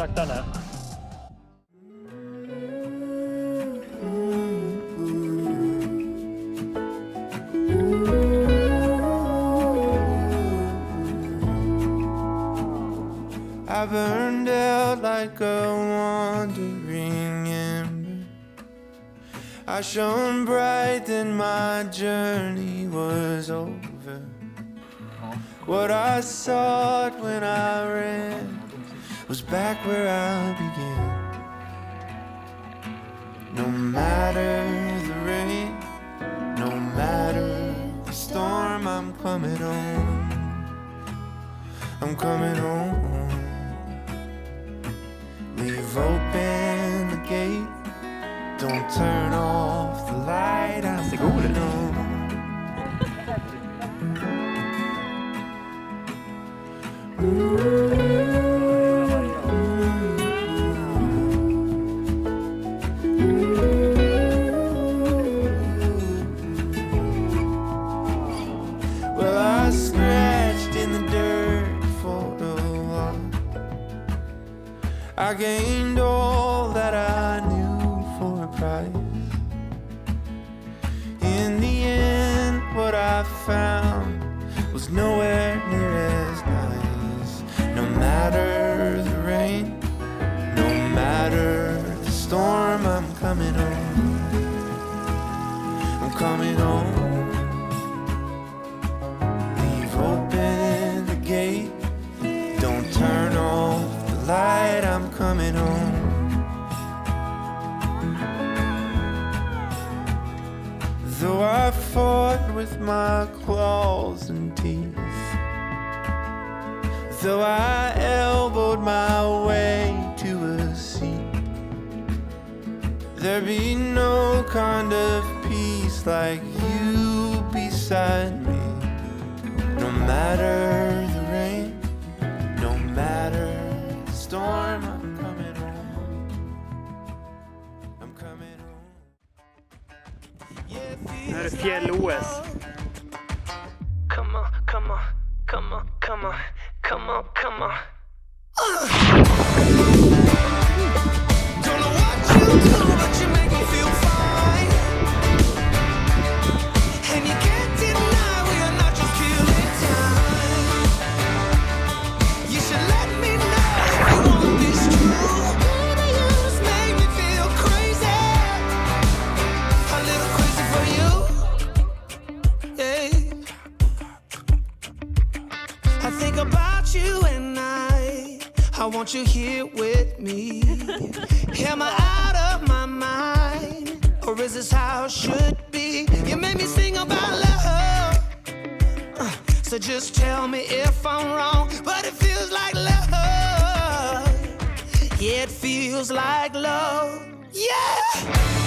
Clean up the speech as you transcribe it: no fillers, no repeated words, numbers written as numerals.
slaktaren. I burned out like a wandering ember. I shone bright, then my journey was over. What I sought when I ran was back where I began. No matter the rain, no matter the storm, I'm coming home. I'm coming home. Leave open the gate. Don't turn off the light. I'm coming home. Well, I scratched in the dirt for a while. I gained all that I knew for a price. In the end, what I found was nowhere near as nice. No matter the rain, no matter the storm, I'm coming home. I'm coming home. Leave open the gate. Don't turn off the light. I'm coming home. Though I fought with my claws and teeth, though I elbowed my way to a seat, there be no kind of peace like you beside me. No matter the rain, no matter the storm, I'm coming home. I'm coming home. Det här är fjäll-OS. Come on, come on, come on, come on, come on, come on. Don't know what you do, but you make me feel fine. And you can't deny we are not just killing time. You should let me know if you want this true. Baby, you just make me feel crazy. A little crazy for you. Yeah. I think about you and I want you here with me. Am I out of my mind? Or is this how it should be? You made me sing about love. So just tell me if I'm wrong. But it feels like love. Yeah, it feels like love. Yeah!